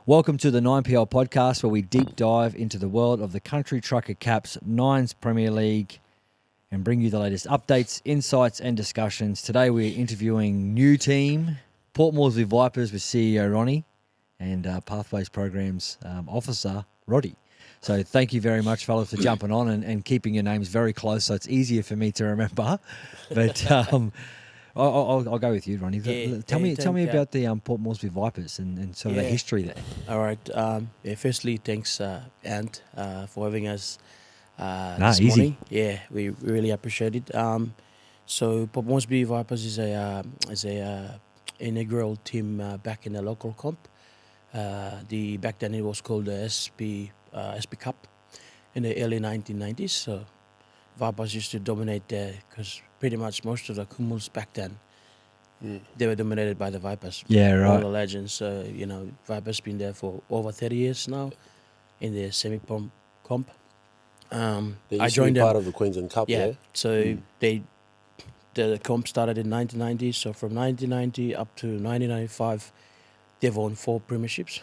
Welcome to the 9PL podcast, where we deep dive into the world of the Country Trucker Caps Nines Premier League and bring you the latest updates, insights and discussions. Today we're interviewing new team, Port Moresby Vipers, with CEO Ronnie and Pathways Programs Officer Roddy. So thank you very much, fellas, for jumping on and keeping your names very close so it's easier for me to remember. But I'll go with you, Ronnie. Tell me about the Port Moresby Vipers and sort of the history there. All right. Firstly, thanks, Ant, for having us this morning. Yeah, we really appreciate it. So Port Moresby Vipers is a inaugural team back in the local comp. Back then it was called the SP Cup in the early 1990s. So Vipers used to dominate there because pretty much most of the Kumuls back then, they were dominated by the Vipers. Yeah, right. All the legends. So, Vipers been there for over 30 years now in the semi-comp. I joined part of the Queensland Cup, yeah. So the comp started in 1990. So from 1990 up to 1995, they've won 4 premierships.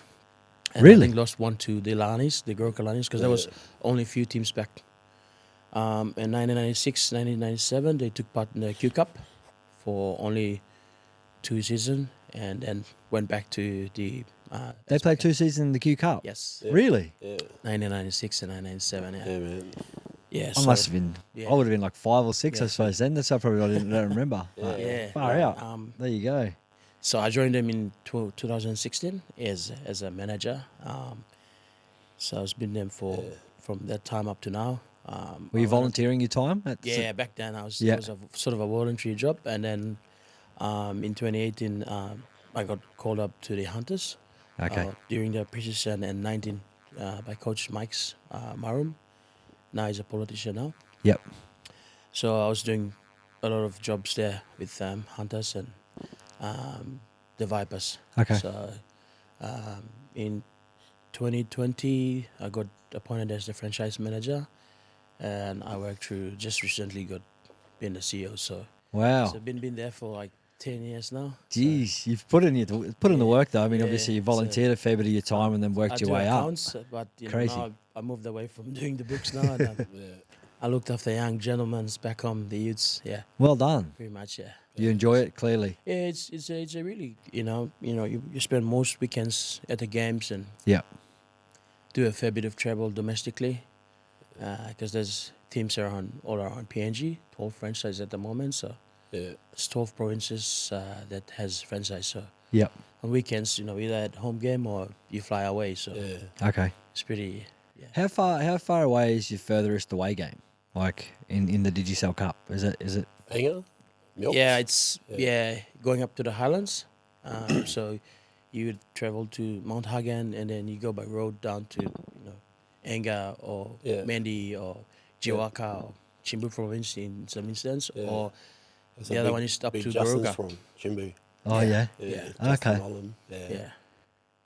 And Really? I think lost one to the Lanis, the Gurkha Lanis, because there was only a few teams back. In 1996, 1997, they took part in the Q Cup for only 2 seasons and then went back to the... They played 2 seasons in the Q Cup? Yes. Yeah. Really? Yeah. 1996 and 1997, yeah. Yeah, man. Yeah, I must have been, I would have been like 5 or 6, I Yeah. suppose, then. That's why probably I don't remember. Yeah. Far out. There you go. So I joined them in 2016 as a manager. So I've been them from that time up to now. Were you volunteering your time? Yeah, back then it was sort of a voluntary job, and then in 2018 I got called up to the Hunters. Okay. During the pre-season and 19 by Coach Mike's Marum. Now he's a politician now. Yep. So I was doing a lot of jobs there with Hunters and the Vipers. Okay. So in 2020 I got appointed as the franchise manager, and I worked through, just recently been the CEO. So Wow. so been there for like 10 years now. Jeez, you've put in the work though. I mean, Yeah, obviously you volunteered a fair bit of your time and then worked I your do way accounts, up. but Crazy. now I moved away from doing the books now. And I looked after young gentlemen back home, the youths. Yeah, Well done. pretty much. Yeah. You enjoy it, clearly. Yeah, it's a really you spend most weekends at the games and Yeah. do a fair bit of travel domestically, because there's teams all around PNG, 12 franchises at the moment. So it's 12 provinces that has franchise. So Yep. on weekends, either at home game or you fly away. So Okay. it's pretty. Yeah. How far away is your furthest away game? Like in the Digicel Cup? Is it Hanger? Milk? Yeah, it's going up to the Highlands. So you would travel to Mount Hagen and then you go by road down to Anga or Mendi or Jiwaka or Chimbu province in some instance, or the other one is up to Garuga. from Chimbu. Oh yeah. Yeah. Okay. Yeah.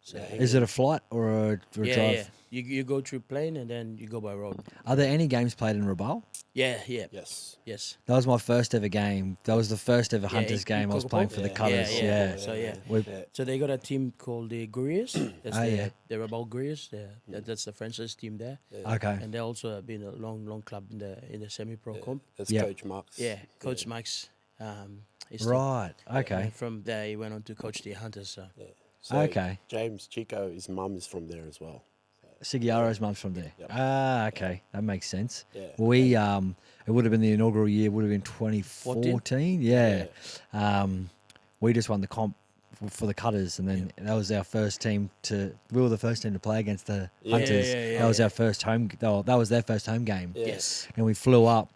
So Is it a flight or a drive? yeah. You go through plane and then you go by road. Are there any games played in Rabaul? Yeah. Yes. That was my first ever game. That was the first ever Hunters in game I was Kokopo? playing for the Cutters. Yeah. So We- So they got a team called the Gurias. That's yeah. the Rabaul Gurias. That's the franchise team there. Okay. And they also have been a long club in the semi-pro comp. That's Yep. Coach Marks. Yeah, Coach Mike's. His team. Right. Okay. And from there, he went on to coach the Hunters. So. So Okay. James Chico, his mum is from there as well. Sigiaro's mum's from there. Yep. Okay. That makes sense. Yeah. We it would have been the inaugural year, would have been 2014. Yeah. We just won the comp for the Cutters, and then that was our first team we were the first team to play against the Hunters. That was our first home. That was their first home game. Yeah. Yes. And we flew up,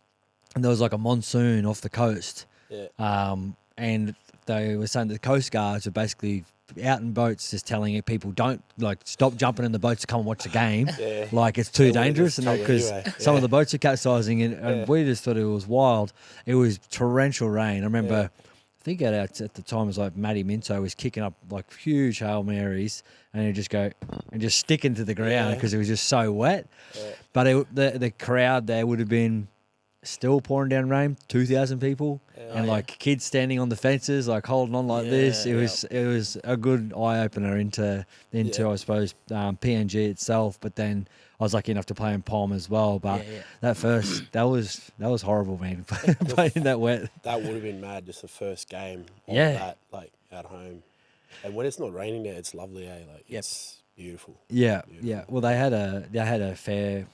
and there was like a monsoon off the coast. Yeah. And they were saying that the Coast Guards were basically out in boats just telling people don't stop jumping in the boats to come and watch the game. Like it's too dangerous, and because some of the boats are capsizing, and we just thought it was wild. It was torrential rain. I remember, I think at the time it was like Matty Minto was kicking up like huge Hail Marys, and he'd just go and just stick into the ground because it was just so wet. But the crowd there would have been still pouring down rain, 2,000 people, and like kids standing on the fences, like holding on like this. It was a good eye opener into I suppose PNG itself. But then I was lucky enough to play in Palm as well. But that was horrible, man. Playing in that wet. That would have been mad. Just the first game of that, like at home, and when it's not raining there, it's lovely. Like it's beautiful. Yeah, yeah. Well, they had a fair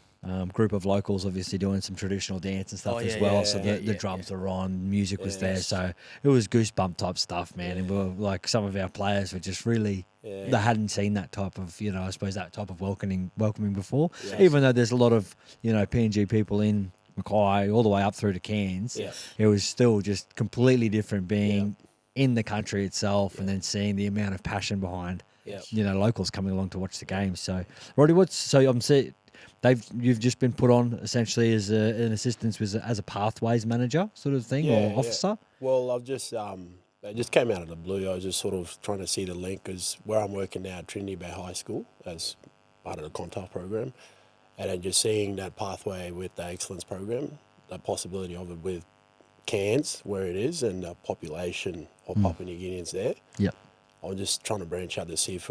group of locals, obviously doing some traditional dance and stuff as well. So the drums were on, music was there. So it was goosebump type stuff, man. And we were like, some of our players were just really, they hadn't seen that type of, I suppose that type of welcoming before. Even though there's a lot of, PNG people in Mackay all the way up through to Cairns, it was still just completely different being in the country itself and then seeing the amount of passion behind, locals coming along to watch the game. So, Roddy, you've just been put on essentially as an assistant as a pathways manager sort of thing or officer? Well, I've just it just came out of the blue. I was just sort of trying to see the link because where I'm working now at Trinity Bay High School as part of the Contact program, and then just seeing that pathway with the excellence program, the possibility of it with Cairns where it is and the population of Papua New Guineans there. Yep. I'm just trying to branch out to see if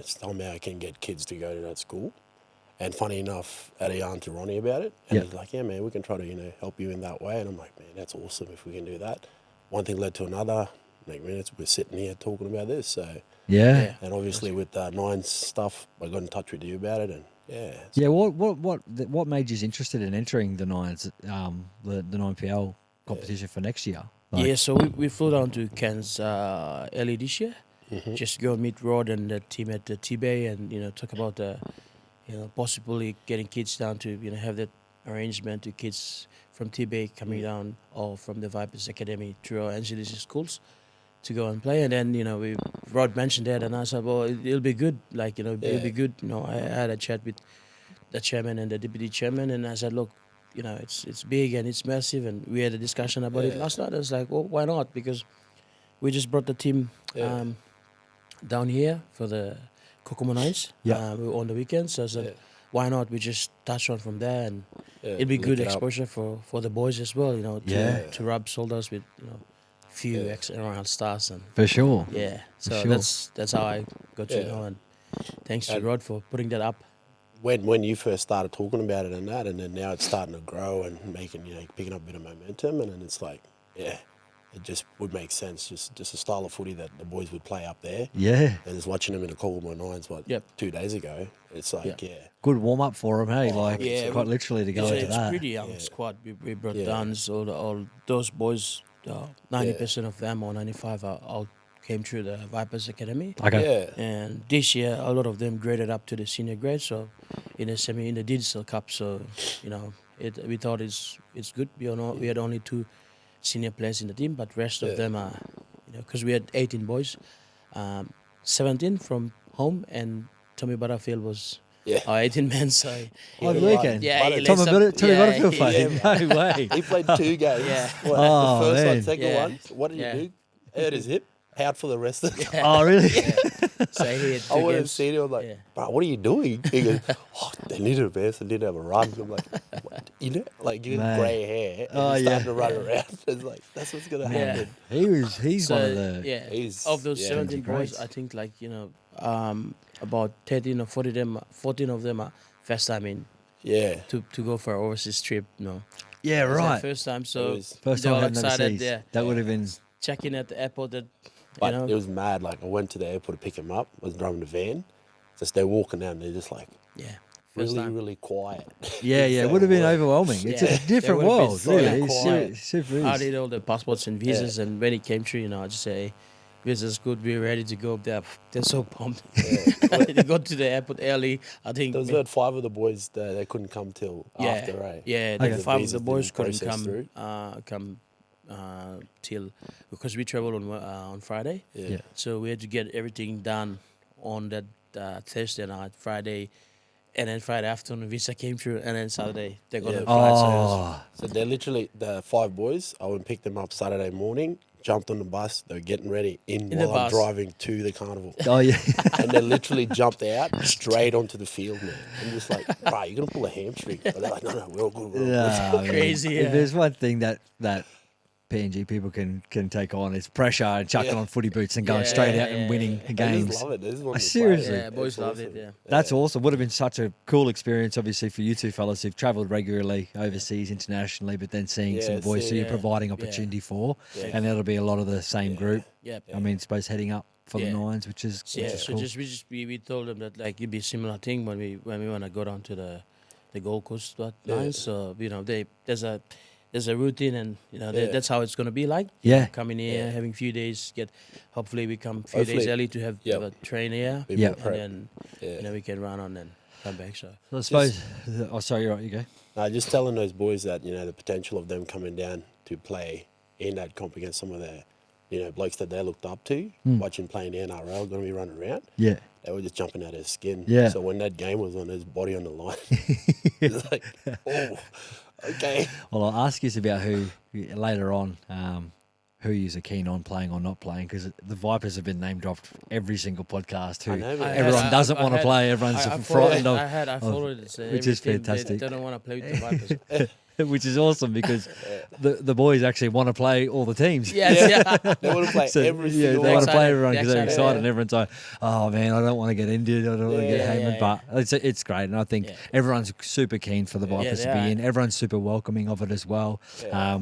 somehow I can get kids to go to that school. And funny enough, I had a yarn to Ronnie about it. And he's like, yeah, man, we can try to, help you in that way. And I'm like, man, that's awesome if we can do that. One thing led to another. Next minute, we're sitting here talking about this. So and obviously with the Nines stuff, I got in touch with you about it. And what made you interested in entering the Nines, the 9PL competition for next year? So we flew down to Cairns early this year. Just go meet Rod and the team at the T-Bay and, talk about the... possibly getting kids down to, have that arrangement to kids from T-Bay coming down or from the Vipers Academy to our NCDC schools to go and play. And then, Rod mentioned that and I said, well, it'll be good. Like, it'll be good. I had a chat with the chairman and the deputy chairman and I said, look, it's big and it's massive. And we had a discussion about it last night. I was like, well, why not? Because we just brought the team down here for the Kokomo Nights on the weekends. So I said, why not? We just touch on from there, and it'd be good exposure for the boys as well. To rub shoulders with few around stars and for sure. Yeah, so that's how I got to know, and thanks to Rod for putting that up. When you first started talking about it and that, and then now it's starting to grow and making picking up a bit of momentum, and then it's like it just would make sense, just a style of footy that the boys would play up there. Yeah. And just watching them in the Kokomo Nines, 2 days ago, it's like, good warm-up for them, hey? Quite literally to go into that. It's pretty young squad. We brought down all those boys, 90% of them or 95 all came through the Vipers Academy. Okay. Yeah. And this year, a lot of them graded up to the senior grade, so in the digital cup, so, we thought it's good. We had only 2 senior players in the team, but rest of them are, because we had 18 boys, 17 from home, and Tommy Butterfield was our 18 men. So on the weekend, Tommy Butterfield played. No way. He played 2 games. Yeah. The first one, second one. What did he do? Hurt his hip. Out for the rest of the game. Oh, really? So he had 2 I would have games. seen him. I'm like, bro, what are you doing? He goes, they needed a vest. They didn't have a run. I'm like, what? You have grey hair. And he's starting to run around. It's like, that's what's going to happen. He's one of the... He's, of those 17 boys, I think about 13 or 14 of them are first time in. Yeah. To go for an overseas trip, Yeah, right. First time, so first they time were heading excited. overseas. Yeah. That would have been... Checking at the airport that... But it was mad. Like, I went to the airport to pick him up. I was driving the van. Just they're walking down. They're just like, really quiet. Yeah, it would have been overwhelming. It's a different world, really. It's super I did all the passports and visas, and when it came through, I just say, visa's good, we're ready to go. They're so pumped. They got to the airport early. I think there was about 5 of the boys that they couldn't come till after, right? Yeah, Okay. the 5 of the boys couldn't process come till, because we traveled on Friday. Yeah. So we had to get everything done on that Thursday night, Friday, and then Friday afternoon visa came through, and then Saturday they got on the flight. Oh. So they're literally the 5 boys. I went and picked them up Saturday morning, jumped on the bus. They were getting ready In the while I'm bus. driving to the carnival. Oh yeah. And they literally jumped out straight onto the field, man. I'm just like, bro, you're going to pull a hamstring. But they're like, no, we're all good. We're all good. Yeah, I mean, Crazy, If yeah. there's one thing that PNG people can take on, it's pressure and chucking Yeah. on footy boots and going Yeah, straight out yeah, and winning They games. just love it. They just want to Seriously. play. Yeah, boys It's love it, awesome. yeah. That's awesome. Would have been such a cool experience, obviously, for you two fellas who've travelled regularly overseas, internationally, but then seeing some Yeah, boys who you're yeah, providing yeah. opportunity for, Yeah. and that'll be a lot of the same group. Yeah. I mean, suppose heading up for the Yeah. Nines, which is Yeah, cool. we told them that like it'd be a similar thing when we want to go down to the Gold Coast lines. So there's a routine, and that's how it's gonna be like. Yeah. Coming here, having a few days, hopefully we come a few days Hopefully. early to have a train here, Be Yeah. more prep. and then we can run on and come back. So So I suppose. Oh, sorry, you're right. You go. No, just telling those boys that, the potential of them coming down to play in that comp against some of the, blokes that they looked up to, watching playing the NRL, going to be running around. Yeah. They were just jumping out of their skin. Yeah. So when that game was on, his body on the line, it's like, oh, okay. Well, I'll ask you about who later on, who you're keen on playing or not playing, because the Vipers have been name dropped every single podcast. Who I know, man. everyone doesn't want to play. Everyone's frightened of. I followed it. which is fantastic. They don't want to play with the Vipers. Which is awesome because the boys actually want to play all the teams. Yes, yeah. They want to play So, every yeah, single they want to one. play everyone because they're They're excited, excited. and everyone's like, "Oh man, I don't want to get injured. I don't want to get Yeah, hammered." yeah, But it's great, and I think Yeah. everyone's super keen for the Vipers they to be are. in. Everyone's super welcoming of it as well. Yeah.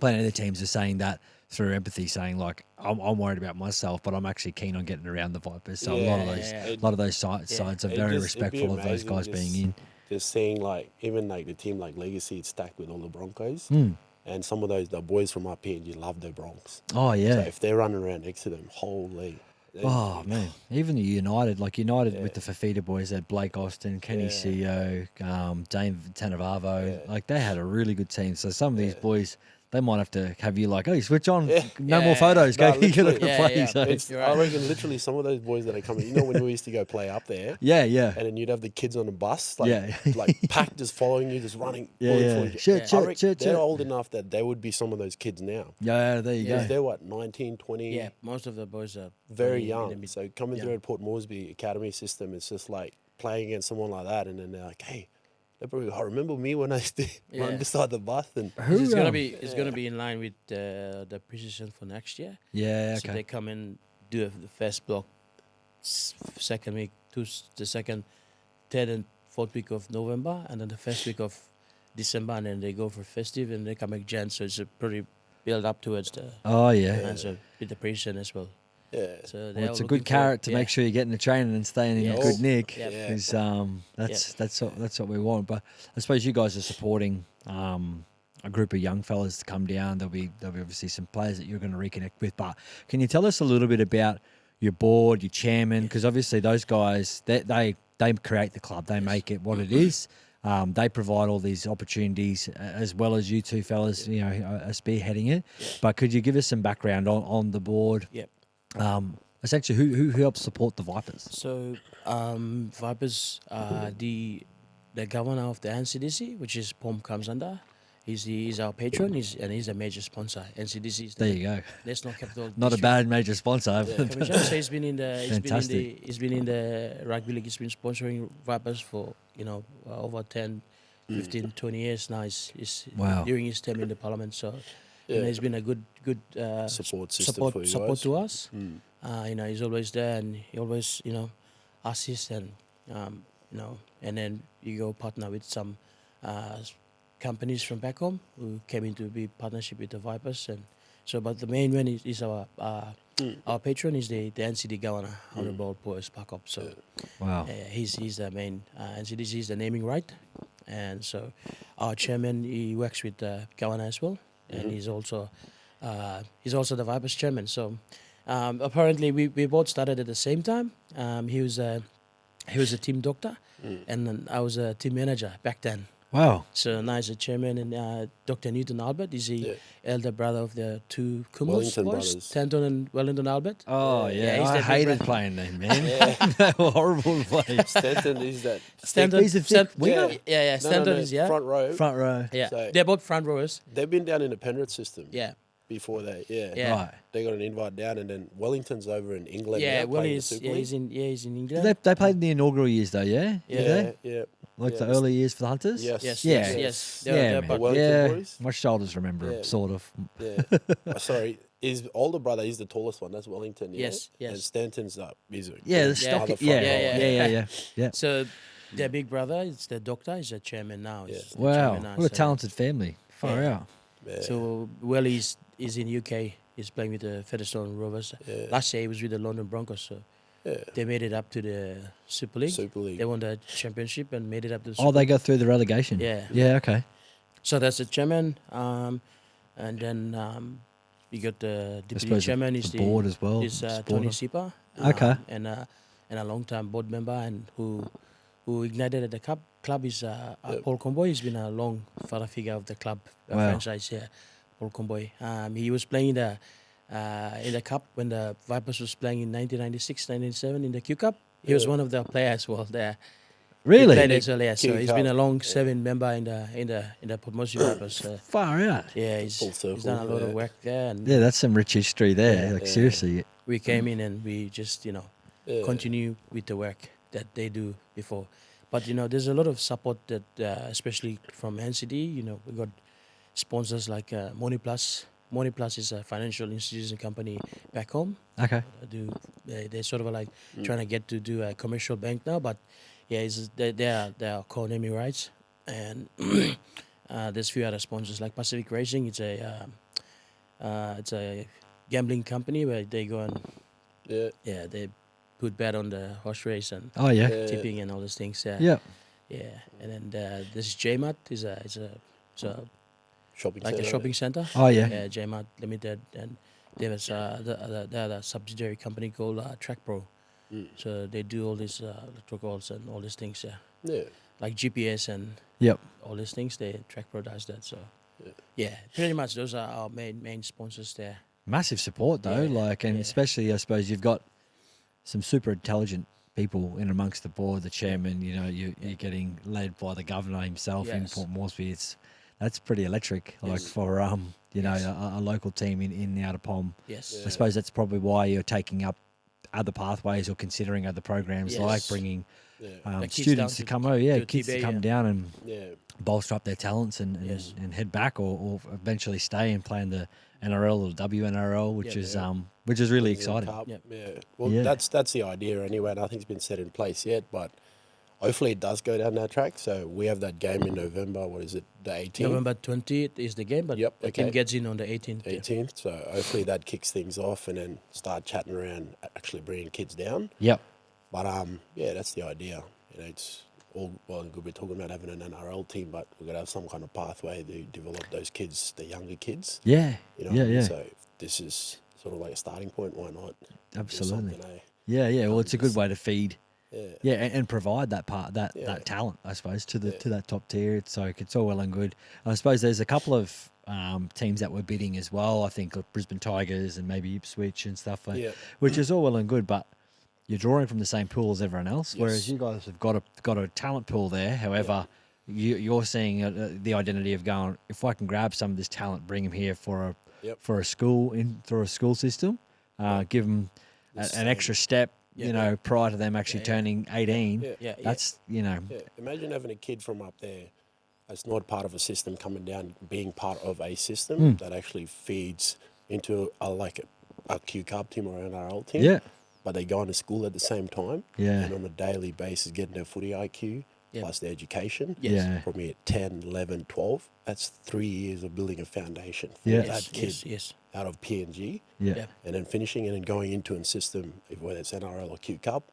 Plenty of the teams are saying that through empathy, saying like, "I'm worried about myself, but I'm actually keen on getting around the Vipers." So a lot of those sides are It'd very just- it'd be respectful of those amazing guys just- being in. Just seeing even the team like Legacy, it's stacked with all the Broncos. Mm. And some of the boys from up here, you love the Bronx. Oh yeah. So if they're running around next to them, holy. Oh man, even the United with the Fafita boys, they had Blake Austin, Kenny Yeah. CEO, Dave Tanavavo, Yeah. like they had a really good team. So some of these boys, they might have to have you like, hey, switch on, Yeah. no more Yeah. photos, go, No, you gotta literally. Yeah, play. yeah. So, It's, You're I right. reckon literally some of those boys that are coming, when we used to go play up there, yeah, and then you'd have the kids on the bus, Yeah. like packed just following you, just running. Yeah, pulling yeah. for you. Shit, I shit, reckon shit, they're shit. old enough that they would be some of those kids now. yeah, there you Because go. they're what, 19, 20, Yeah, most of the boys are very in the young. mid- So coming through young. at Port Moresby Academy system, it's just like playing against someone like that, and then they're like, hey, they probably, I remember me when I used to run Yeah. beside the bus. And It's gonna um, be in line with the precision for next year. Yeah, So they okay. come and do the first block, second week, the second, third and fourth week of November, and then the first week of December, and then they go for festive, and they come back Jan. So it's a pretty build up towards the Oh yeah. and so with the precision as well. yeah, So Well, it's a good carrot to make sure you're getting the training and staying in Yes. good nick. Yeah. Yeah. Because that's what we want. But I suppose you guys are supporting a group of young fellas to come down. There'll be obviously some players that you're going to reconnect with. But can you tell us a little bit about your board, your chairman? Because obviously those guys they create the club. They make it what it is. They provide all these opportunities as well as you two fellas, are spearheading it. But could you give us some background on the board? Yep. Essentially, who helps support the Vipers? So Vipers, the governor of the NCDC, which is POM comes under. He's our patron. He's a major sponsor. NCDC is There the you go. National Capital. Not a District bad major sponsor. Commission. So he's been in the Fantastic. he's been in the rugby league. He's been sponsoring Vipers for over 10, 15, 20 years now. He's Wow. during his term in the parliament. So Yeah. he's been a good support system for you support guys. to us. Mm. He's always there, and he always assists, and and then you go partner with some companies from back home who came into be partnership with the Vipers, and so. But the main one is our patron is the NCD governor, Honorable Paul Sparkop. So Wow. he's the main NCDC is the naming right, and so our chairman he works with the governor as well, and he's also the Vipers chairman. So apparently we both started at the same time. He was a team doctor, and then I was a team manager back then. Wow. So now he's a chairman, and Dr. Newton Albert is the Yeah. elder brother of the two Kummels Wellington boys, brothers. Stanton and Wellington Albert. Oh Yeah, yeah, he's I the big hated brother. playing them, man. They were horrible to play. Stanton is that Stanton, He's a thick winger? yeah, No, Stanton no, is front row. Front row. yeah. So- They're both front rowers. They've been down in the Penrith system. Yeah. before they, Yeah. Right. they got an invite down, and then Wellington's over in England. Yeah, now, well, playing the he's Super yeah, League. he's in England. They played in the inaugural years though, yeah? Did they? Yeah, yeah. Like yeah, the it's- early years for the Hunters? Yes, Yes, Yeah. yes, yes. They're Yeah, but man. Wellington Yeah. boys. My shoulders remember Yeah. sort of. Yeah. Sorry, his older brother is the tallest one. That's Wellington. Yeah? Yes, yes. And Stanton's up. He's a Yeah, the other stocky. front Yeah, rower. yeah. So their big brother is the doctor. He's a chairman now. Yeah. He's the Wow, chairman now, what a so- talented family. Far Yeah. out. Yeah. So he's in UK. He's playing with the Featherstone Rovers. Yeah. Last year he was with the London Broncos. So Yeah. they made it up to the Super League. Super League. They won the championship and made it up to the Oh, Super they League. go through the relegation. Yeah. Yeah. Okay. So that's the chairman. And then you got the I deputy suppose chairman is the board as well. is supporter. Tony Sipa. Okay. And a long-time board member and who ignited the club is Paul Comboy. He's been a long father figure of the club Wow. franchise here. Paul Comboy. He was playing in the cup when the Vipers was playing in 1996, 1997 in the Q Cup. He was Yeah. one of the players well there. He Really? played as well, yeah. So Q he's Cup. been a long serving member in the Port Moresby Vipers. Far out. Yeah, Full circle, he's done a lot of yeah. work there, and Yeah, that's some rich history there. Yeah. Like Yeah. seriously. we came in and we just Yeah. continue with the work that they do before. But there's a lot of support that, especially from NCD. We got sponsors like Money Plus. Money Plus is a financial institution company back home. Okay. They're sort of like trying to get to do a commercial bank now, but yeah, they are called naming rights, and there's a few other sponsors like Pacific Racing. It's a gambling company where they go and Yeah. they put bet on the horse race and Oh yeah. Yeah. tipping and all those things. Yeah. Yeah, and then this JMAT is a Shopping like a centre. shopping center. Oh yeah. Yeah, JMAT Limited, and there's the other subsidiary company called Track Pro. Mm. So they do all these electricals and all these things. Yeah, Yeah. like GPS and Yep. all these things. Track Pro does that. So Yeah. yeah, pretty much those are our main sponsors there. Massive support though, Yeah, and yeah. especially I suppose you've got some super intelligent people in amongst the board, the chairman. You're getting led by the governor himself in Yes. Port Moresby. That's pretty electric. Like Yes. for Yes. a local team in the Outer Pom. Yes. I suppose that's probably why you're taking up other pathways or considering other programs Yes. like bringing Yeah. The kids students down to come over. Yeah, to kids to TB, come yeah. down and Yeah. bolster up their talents and Yes. head back or eventually stay and play in the NRL or WNRL, which Yeah. is really Queensland exciting. Cup, Yep. Yeah. Well, Yeah. that's the idea anyway. Nothing's been set in place yet, but hopefully it does go down that track. So we have that game in November. What is it? The 18th? November 20th is the game, but Yep, the okay. team gets in on the 18th. 18th. So hopefully that kicks things off and then start chatting around actually bringing kids down. Yep. But yeah, that's the idea. It's all well and good. We're talking about having an NRL team, but we've got to have some kind of pathway to develop those kids, the younger kids. Yeah. You know Yeah, what I mean? yeah. So if this is sort of like a starting point, why not? do Absolutely. something, eh? Yeah. Well, it's a good way to feed. Yeah. Yeah, and provide that Yeah. that talent, I suppose, to Yeah. that top tier. It's all well and good. I suppose there's a couple of teams that were bidding as well. I think like Brisbane Tigers and maybe Ipswich and stuff, Yeah. which is all well and good. But you're drawing from the same pool as everyone else, whereas Yes. you guys have got a talent pool there. However, you're seeing the identity of going, if I can grab some of this talent, bring them here for Yep. a school through a school system, give them an Same. extra step. Yeah. Prior to them actually Yeah. turning 18, Yeah. Yeah, that's Yeah. Imagine having a kid from up there that's not part of a system coming down, being part of a system that actually feeds into a Q Cup team or an NRL team. yeah, But they go to school at the same time. Yeah. And on a daily basis getting their footy IQ Yeah. plus their education. Yes. Yeah. Probably at 10, 11, 12. That's 3 years of building a foundation for Yeah. that kid Yes. out of PNG. yeah, Yeah. And then finishing and then going into a system, whether it's NRL or Q Cup,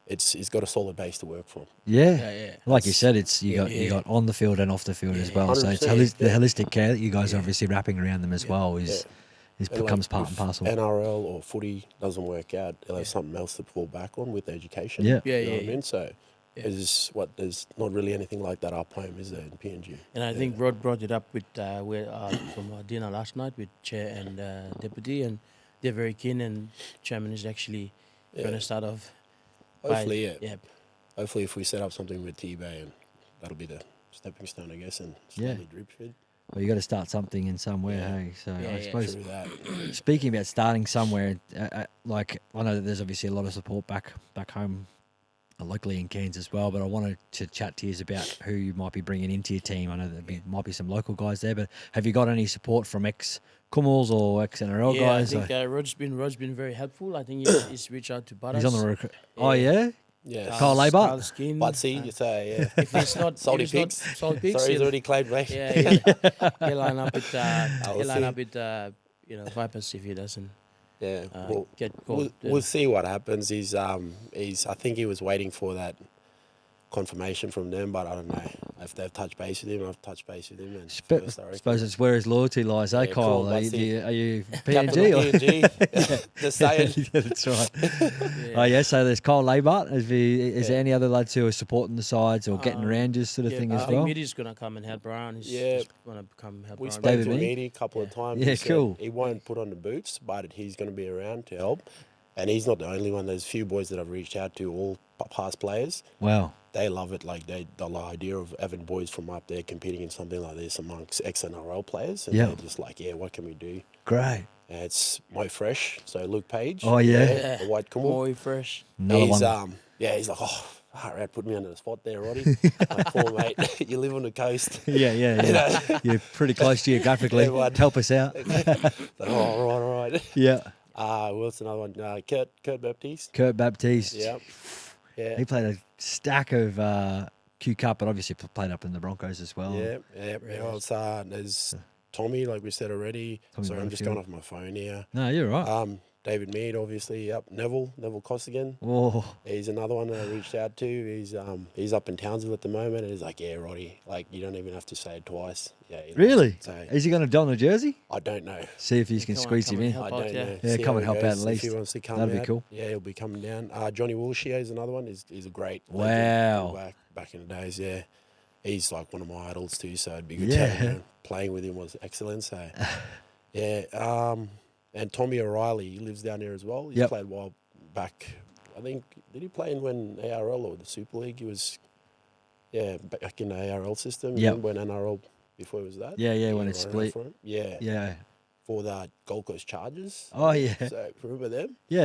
it's got a solid base to work from. yeah. Yeah. Like you said, it's you Yeah. got on the field and off the field as Yeah. well. So it's 100%, the yeah. holistic care that you guys are Yeah. obviously wrapping around them as well is And becomes like, part if and parcel. NRL or footy doesn't work out, they'll have something else to fall back on with education. Yeah. Yeah, You know yeah, what I mean? So Yeah. there's not really anything like that up home, is there, in PNG? And I think Rod brought it up with from dinner last night with chair and deputy, and they're very keen. And chairman is actually going Yeah. to start off. Hopefully, yeah. Yeah. Hopefully, if we set up something with T-Bay, and that'll be the stepping stone, I guess, and Yeah. slowly drip feed. Well, you got to start something in somewhere, hey. So Yeah, I yeah. suppose True that. speaking about starting somewhere, like I know that there's obviously a lot of support back home, locally in Cairns as well. But I wanted to chat to you about who you might be bringing into your team. I know might be some local guys there, but have you got any support from ex Kummels or ex NRL Yeah, guys? I think Rod's been very helpful. I think he's reached out to Butters. He's on the recruit. Oh yeah, Yes. Carl Labart? Carl Skin. Butsy, you say, yeah. If he's not Salty if he's not pigs. Salty Pigs, Sorry, he's he'll- already claimed back. yeah, he'll line up with we'll Vipers if he doesn't Yeah. get We'll, caught. we'll see what happens. He's I think he was waiting for that confirmation from them, but I don't know if they've touched base with him. I've touched base with him, and first, I reckon. suppose it's where his loyalty lies, eh, Yeah, Kyle? cool, Are that's you Captain PNG? of PNG. Just saying. Yeah, that's right. Oh yeah, so there's Kyle Labart. Is there any other lads who are supporting the sides or getting around you sort of thing I as think well? Mitty's gonna come and help around. He's gonna come help We around. spoke David to Mead? Meady a couple of times. Yeah, He said cool. He won't put on the boots, but he's going to be around to help. And he's not the only one. There's a few boys that I've reached out to, all past players. Wow. They love it. Like the idea of having boys from up there competing in something like this amongst ex-NRL players. And Yeah. they're just like, yeah, what can we do? Great. And it's Mo Fresh, so Luke Page. Oh, yeah. The white Kummel. More fresh. Another He's one. he's like, oh, all right, put me under the spot there, Roddy. My poor mate, you live on the coast. Yeah. You're pretty close geographically. Yeah, one. Help us out. Oh, all right. Yeah. What's another one? Kurt Baptiste. Kurt Baptiste. Yeah. Yeah. He played a stack of Q Cup, but obviously played up in the Broncos as well. Yeah. Well, it's, there's Tommy, like we said already. Tommy Sorry, I'm just Butterfield. going off my phone here. No, you're right. David Mead, obviously. Yep. Neville Costigan. Oh, He's another one that I reached out to. He's up in Townsville at the moment, and he's like, yeah, Roddy, like you don't even have to say it twice. Yeah. He really? loves it. So Is he going to don the jersey? I don't know. See if you can Come on, squeeze come him and in. help I out, don't yeah. know. Yeah, See come how and it help out goes. at If he least. wants to come That'd be out, cool. Yeah, he'll be coming down. Johnny Woolsey is another one. He's a great Wow. legend back in the days, yeah. He's like one of my idols too, so it'd be good Yeah. to have him. Playing with him was excellent. So yeah. And Tommy O'Reilly, he lives down there as well. He's Yep. played a while back. I think did he play in when ARL or the Super League? He was back in the ARL system. Yep. When NRL before it was that. Yeah, He when it ran split. for him. Yeah. Yeah. For the Gold Coast Chargers. Oh, yeah. So remember them? Yeah.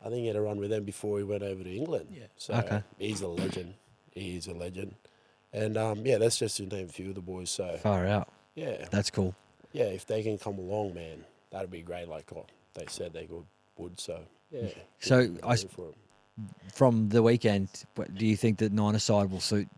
I think he had a run with them before he went over to England. Yeah. So Okay. he's a legend. He's a legend. And that's just to name a few of the boys. So Far out. yeah, That's cool. if they can come along, man, that'd be great. Like they said they would. So yeah. So, good I for 'em. From the weekend, do you think that Niner side will suit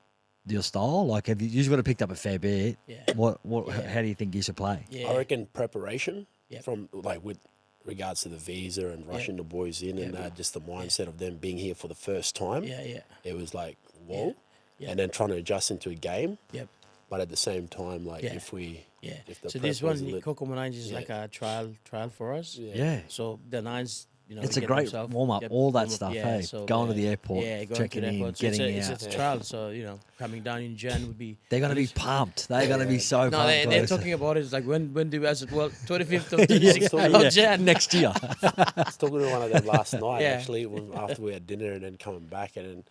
your style? Like, you've got to picked up a fair bit. Yeah. What? Yeah. How do you think you should play? Yeah. I reckon preparation Yep. from like with regards to the visa and rushing the boys in and just the mindset of them being here for the first time. Yeah. It was like whoa, Yeah. and then trying to adjust into a game. Yep. But at the same time, like Yeah. if the So prep this was one, lit- Coco Nines is Yeah. like a trial for us. Yeah. So the Nines, It's a get great themselves- warm up. get All that warm up, stuff. yeah, Hey, so, going to yeah. the airport, Yeah, going checking to the in, airport. So getting it's out. a trial. So coming down in Jan would be. They're going to be pumped. They're going to be so No, pumped. they're boys. talking about it. It's like when do we? I said, well, 25th of Yeah, 26th yeah. of Jan. Next year. I was talking to one of them last night, Yeah. actually, after we had dinner and then coming back. And then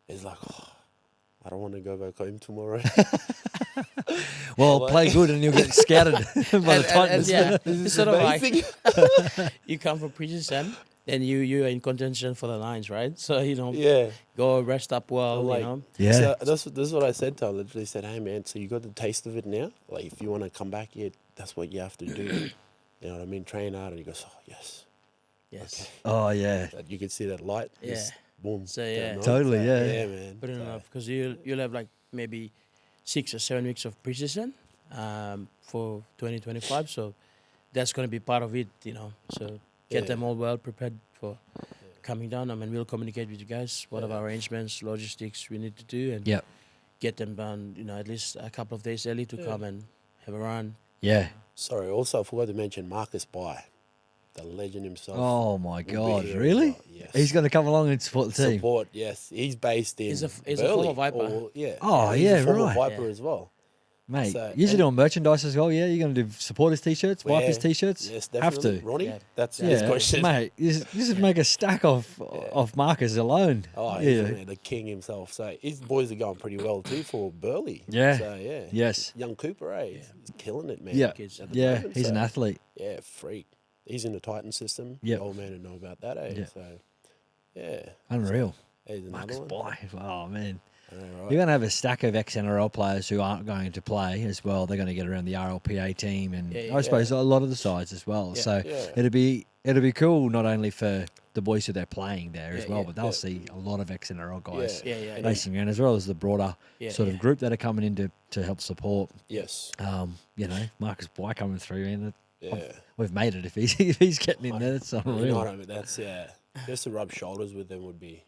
he's like, I don't want to go back home tomorrow. Well, play good and you'll get scouted by the Titans. yeah, This it's is sort of amazing. like you come from pre-season, then you're in contention for the Lions, right? So Yeah. go rest up well, I'm like, you know. Yeah. So this is what I said to him. I literally said, hey, man, so you got the taste of it now? Like, if you want to come back, that's what you have to do. You know what I mean? Train hard. And he goes, oh, yes. Yes. Oh, yeah. That you can see that light. Just boom. So, down yeah. the Totally, road. yeah. Yeah, man. Put it So, enough because you'll have like maybe 6 or 7 weeks of pre-season for 2025. So that's going to be part of it, So get Yeah. them all well prepared for coming down. I mean, we'll communicate with you guys what are our arrangements, logistics we need to do, and Yep. get them done. At least a couple of days early to come and have a run. Yeah. Sorry, also I forgot to mention Marcus Bai, the legend himself. Oh, my will be God. here as Really? well. Yes. He's going to come along and support the team. Support, yes. He's based in He's a Burleigh, former Viper. yeah. Oh, he's yeah, a former right. Viper Yeah. as well. Mate, So- you're and- doing merchandise as well, yeah? You're going to do supporters t-shirts, Vipers Yeah, t-shirts? Yes, Have definitely. to. Ronnie, Yeah. that's his Yeah, question. mate, you just make a stack of markers alone. Oh, yeah. he's the king himself. So his boys are going pretty well too for Burley. Yeah. So yeah. Yes. Young Cooper, He's killing it, man. Yeah, Kids at the yeah, moment, he's an so- athlete. Yeah, freak. He's in the Titan system. Yep. The old man would know about that, Yeah. So yeah. Unreal. So, he's another Marcus one. Bly. Oh, man. I know, right? You're going to have a stack of ex-NRL players who aren't going to play as well. They're going to get around the RLPA team and Yeah, I suppose a lot of the sides as well. Yeah. So Yeah. it'll be cool not only for the boys who they're playing there as Yeah, well, yeah, but they'll yeah. see a lot of ex-NRL guys Yeah, yeah, And racing around as well as the broader Yeah, sort of yeah. group that are coming in to help support. Yes. Marcus Bly coming through and Yeah. we've made it if he's getting in there. That's You know unreal. what I mean? That's just to rub shoulders with them would be.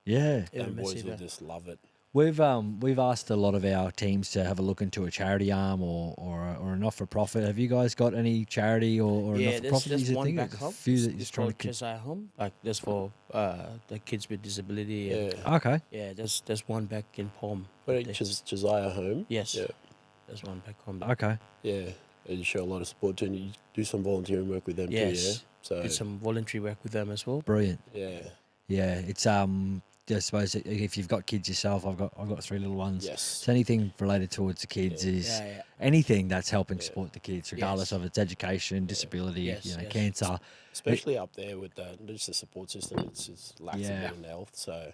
Yeah. Yeah, Them boys massive, would yeah. just love it. We've asked a lot of our teams to have a look into a charity arm or a not for profit. Have you guys got any charity or a Yeah, not for there's, profit? there's one back home. Few that It's you're trying to called Cheshire Home. Like that's for the kids with disability. Yeah. And, Okay. yeah, there's one back in Palm. But They- Josiah home. Yes. Yeah. There's one back home. Okay. Yeah. And you show a lot of support too, and you do some volunteering work with them too, Yes. yeah? So, Did some voluntary work with them as well. Brilliant. yeah. Yeah. It's I suppose if you've got kids yourself, I've got 3 little ones. Yes. So anything related towards the kids is Yeah. anything that's helping Yeah. support the kids, regardless Yes. of its education, disability, Yes, yes. cancer. Especially up there with just the support system, it's lacks Yeah. a bit in health. So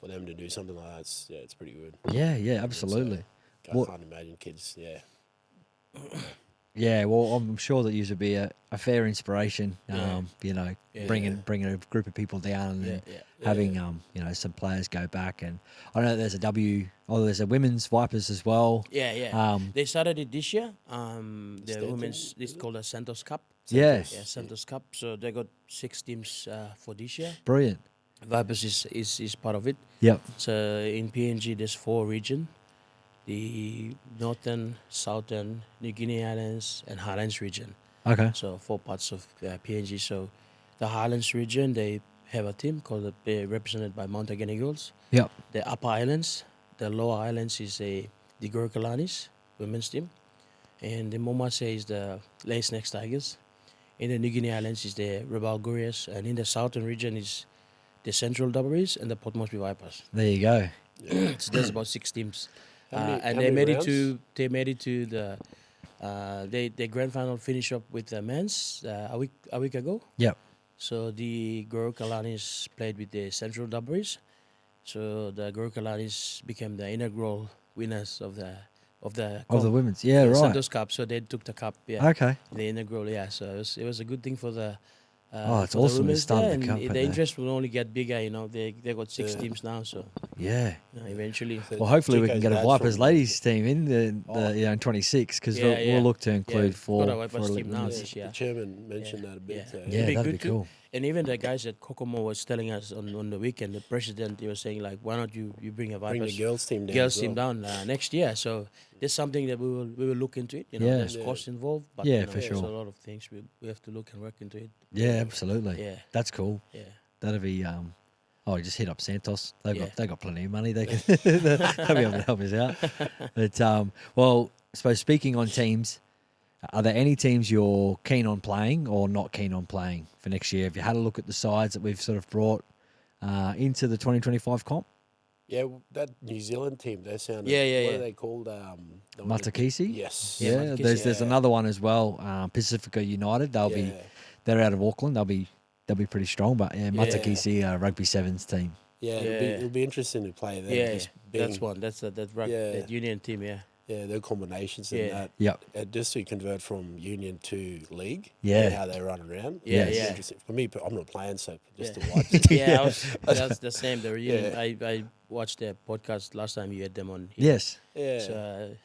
for them to do something like that, it's pretty good. Yeah. Yeah. Absolutely. I What- can't imagine kids, Yeah, well, I'm sure that you would be a fair inspiration. Yeah. Yeah. Bringing a group of people down and Yeah, having some players go back. And I know there's there's a women's Vipers as well. Yeah. Um, They started it this year. The Stanton, women's, it's called a Santos Cup. Yeah, Yeah, Santos Cup. So they got 6 teams for this year. brilliant. Vipers is part of it. Yep. So in PNG, there's 4 regions. The Northern, Southern, New Guinea Islands, and Highlands region. Okay. So 4 parts of PNG. So the Highlands region, they have a team called represented by Mount Ageni Girls. Yep. The Upper Islands, the Lower Islands is the Gorkalanis women's team, and the Momase is the Lace Next Tigers. In the New Guinea Islands is the Rebel Gurias, and in the Southern region is the Central Dubberies and the Port Moresby Vipers. There you go. So there's about 6 teams. How many- And how they many made rounds? it to the the grand final finish up with the men's a week ago. Yep. So the Gorkalanis played with the Central Dubberies. So the Gorkalanis became the inaugural winners of the Of the cup, women's. Yeah, the right. Santos Cup. So they took the cup. Yeah. Okay. The inaugural. Yeah. So it was a good thing for the. Oh, it's for the awesome to women's start there, the and cup the at the- interest will only get bigger. They got 6 Yeah. teams now. So Yeah. eventually. So Well, hopefully we can Chico's get a dad's Vipers from- ladies team in Oh. in 26 because Yeah, yeah. we'll look to Yeah, include we've four. got a Vipers for team now women's. this year. The chairman mentioned that a bit. Yeah. So, Yeah, It'd be that'd good be too. cool. And even the guys at Kokomo was telling us on the weekend, the president, he was saying like, why don't you bring a Bring the Vipers girls team down. girls as team well. down next year? So there's something that we will look into it. Yeah. There's Yeah. cost involved, but Yeah, for for there's sure. a lot of things we have to look and work into it. Yeah, absolutely. Yeah, That's cool. yeah. That'd be you just hit up Santos. They've Yeah. got plenty of money. They can they'll be able to help us out. But well, I suppose speaking on teams, are there any teams you're keen on playing or not keen on playing for next year? Have you had a look at the sides that we've sort of brought into the 2025 comp? Yeah, that New Zealand team, they sounded. Yeah, yeah, What yeah. are they called? The one that- Matakisi? Yes. Yeah, Matakisi, there's yeah. another one as well. Pacifica United. They're out of Auckland. They'll be pretty strong. But yeah, Matakisi rugby sevens team. Yeah, it'll be interesting to play them. Yeah, just that's being- one. That's that Yeah. that union team. Yeah, Yeah, their combinations and Yeah. that. Yep. Just to convert from union to league. Yeah. and how they run around. Yeah, it's yeah. interesting. For me, I'm not playing, so just Yeah. to watch. yeah. That's the same. The reunion. Yeah. I watched their podcast last time you had them on. Yes. Yeah. So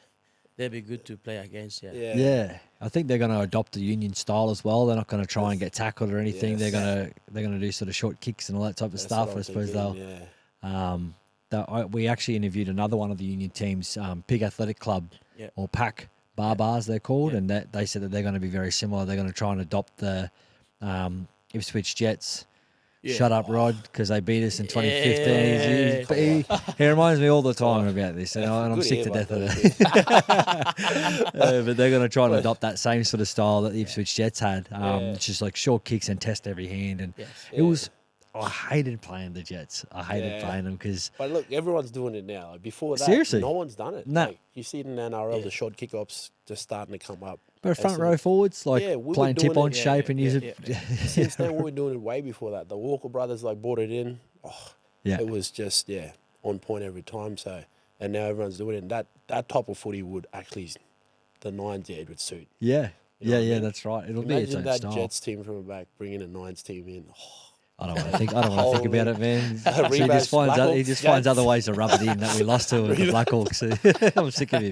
they'd be good to play against. Yeah. yeah. Yeah, I think they're going to adopt the union style as well. They're not going to try and get tackled or anything. Yes. They're going to do sort of short kicks and all that type of That's stuff. what I I'm suppose thinking, they'll. We actually interviewed another one of the union teams, Pig Athletic Club, Yeah. or PAC Barbars they're called, Yeah. and they said that they're going to be very similar. They're going to try and adopt the Ipswich Jets shut up, Rod, because they beat us in 2015. Yeah. He reminds me all the time about this, and I'm Good sick to ear, death of mate. it. But they're going to try and adopt that same sort of style that the Ipswich Jets had. It's just like short kicks and test every hand. And it was, I hated playing the Jets. I hated playing them because. But look, everyone's doing it now. Like before that, Seriously? no one's done it. Nah. Like, you see it in NRL, the short kick-offs just starting to come up. But front As row forwards, like we were playing doing tip-on it, shape and use it. Since then, we were doing it way before that. The Walker brothers like brought it in. Oh, it was just on point every time. So, and now everyone's doing it. And that type of footy would actually, the Nines it would suit. Yeah, You know what I mean? that's right. It'll be its Imagine own that style. Jets team from the back bringing a Nines team in. Oh, I don't want to think. I don't want to think about it, man. He Rematch just finds Blackhawks, he just finds Jets. other ways to rub it in that we lost to the Blackhawks. I'm sick of it,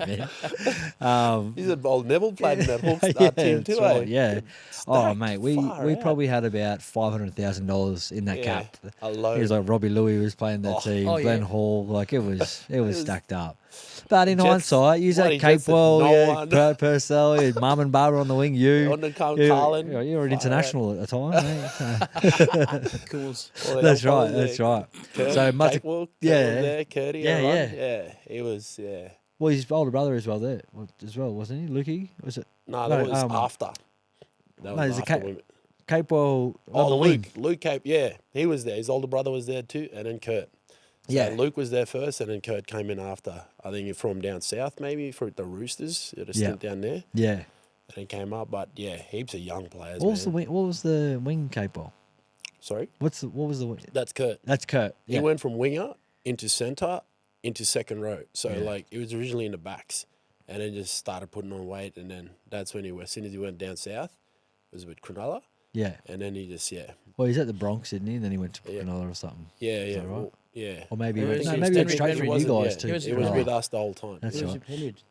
man. he's an old Neville played in that Hawks Yeah, team that's too. right, Eh? yeah. Oh, Stacked mate, we far out. probably had about $500,000 in that cap. alone. It was like Robbie Louis was playing that team, Oh, Glenn yeah. Hall, like it was stacked up. But in Jets- hindsight, use that bloody Jets had Capewell, no one. Purcell, Mum and Barbara on the wing, you. On the Carlin. You were an Far international at the time, mate. Cools. All the That's other right, fellas that's there. right. Kurt, So Mata- Capewell, yeah. was there, Curdy, Yeah, everyone. yeah. Yeah, he was, Well, his older brother as well wasn't he? Lukey? Was it? No, that No, was after. That no, there's was a after Ca- women. Capewell on Oh, the Luke. wing. Luke Cape, yeah. He was there. His older brother was there too, and then Kurt. So Yeah. Luke was there first, and then Kurt came in after. I think from down south, maybe, for the Roosters. He had a stint down there, Yeah. and then came up. But, yeah, heaps of young players, What was the man. wing? What was the wing Capewell? Sorry? What was the wing? That's Kurt. That's Kurt. He Yeah. went from winger into centre into second row. So, Yeah. like, he was originally in the backs and then just started putting on weight. And then that's when as soon as he went down south, it was with Cronulla. Yeah. And then he just, Well, he's at the Bronx, didn't he? And then he went to Yeah. Cronulla or something. yeah. that right? Well, yeah. Or maybe It was- no, he was maybe he went Penrith, straight Penrith from you wasn't, guys yeah. to He was It was Cronulla. with us the whole time. That's He was right. in Penrith.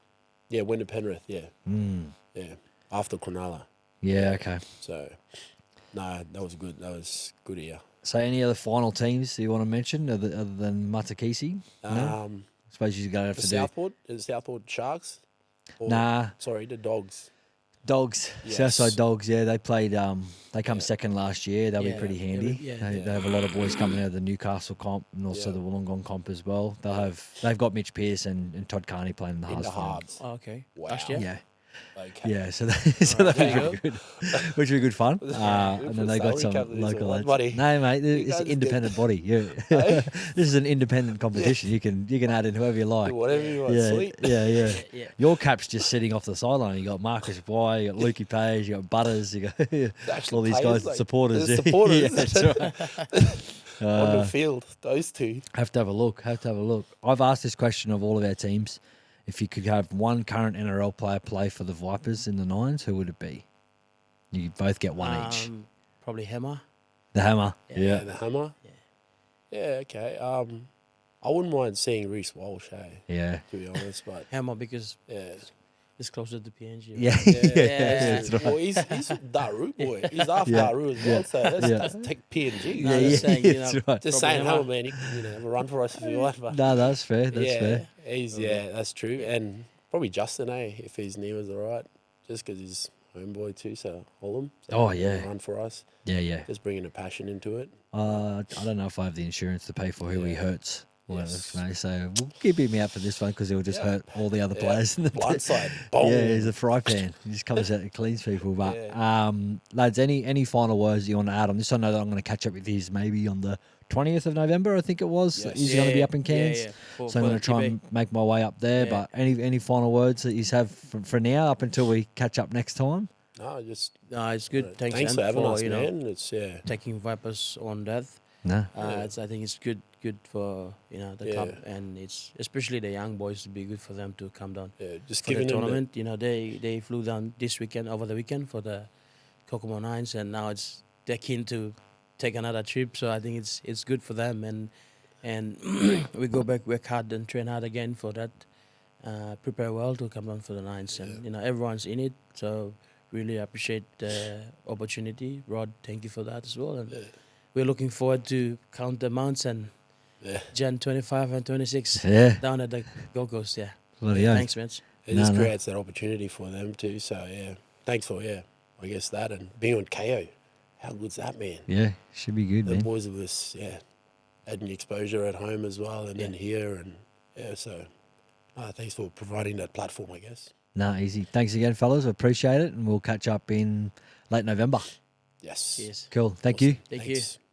Yeah, went to Penrith, yeah. Mm. Yeah. After Cronulla. Yeah. Okay. So, no, that was good. That was good here. So, any other final teams you want to mention other than Matakisi? No? I suppose you're going to have The to Southport? Is it Southport Sharks? Or, Nah, Sorry, the Dogs. Dogs. Yes. Southside Dogs. Yeah, they played. They come second last year. They'll be Yeah, pretty yeah, handy. yeah. They have a lot of boys coming out of the Newcastle comp and also Yeah. the Wollongong comp as well. They've got Mitch Pearce and Todd Carney playing in the In halves. the for them. Hards. Oh, okay. Wow. Last year? Yeah. Okay. Yeah, so that'd be there you really good, which would be good fun. Yeah, And then they got salary some cap, this local one, lads. buddy. No, mate, it's guys an get- independent body. This is an independent competition. You can add in whoever you like. Do whatever you want. Yeah, Sweet. yeah. Yeah. Your cap's just sitting off the sideline. You got Marcus Bly, you got Lukey Page, you got Butters, you got Actually all these players, guys, like, supporters. the supporters. Yeah, that's right. On the field, those two. Have to have a look. I've asked this question of all of our teams. If you could have one current NRL player play for the Vipers in the Nines, who would it be? You both get one each. Probably Hammer. The Hammer. Yeah, the Hammer. Yeah, okay. I wouldn't mind seeing Reece Walsh, Yeah. to be honest, but Hammer because yeah. it's closer to PNG. Yeah. Yeah. That's right. Well, he's Daru boy. He's half Yeah. Daru as well, so that's, Yeah. that's take PNG. No, just saying, that's right. Just probably saying, Hammer. oh man, you can have a run for us if you want. But No, that's fair. That's yeah, fair. he's that's true, and probably Justin, if his knee was alright, just because he's homeboy too, so Holland. So Oh, he'll yeah. run for us, Yeah. just bringing a passion into it. I don't know if I have the insurance to pay for who he Yeah. hurts. Yes. So we'll keep him out for this one because he'll just Yeah. hurt all the other Yeah. players in the Blindside, boom. Yeah, he's a fry pan. He just comes out and cleans people. But Yeah. lads, any final words you want to add on this? I know that I'm going to catch up with his maybe on the 20th of November, I think it was. Yes. He's going to be up in Cairns. Yeah. So I'm going to try and make my way up there. Yeah. But any final words that you have for now up until we catch up next time? No, just No, it's good. Thanks, thanks Ant, for having us, you know, man. It's taking Vipers on that. No. Yeah. I think it's good for the Yeah. cup, and it's especially the young boys to be good for them to come down just for the giving them tournament. They flew down this weekend over the weekend for the Kokomo Nines, and now they're keen to take another trip. So I think it's good for them, and we go back, work hard, and train hard again for that. Prepare well to come down for the Nines, and everyone's in it. So really appreciate the opportunity, Rod. Thank you for that as well, and we're looking forward to count the mounts and Jan 25 and 26 Yeah. down at the Gold Coast. Yeah, Bloody oath. thanks, man. It just creates that opportunity for them too. So thanks for I guess that, and being on KO. how good's that, man? Yeah, should be good, The man. boys of this, adding exposure at home as well, and then here, and so thanks for providing that platform, I guess. Nah, easy. Thanks again, fellas. I appreciate it, and we'll catch up in late November. Yes. Yes. Cool. Thank Awesome. you. Thank you. Thanks.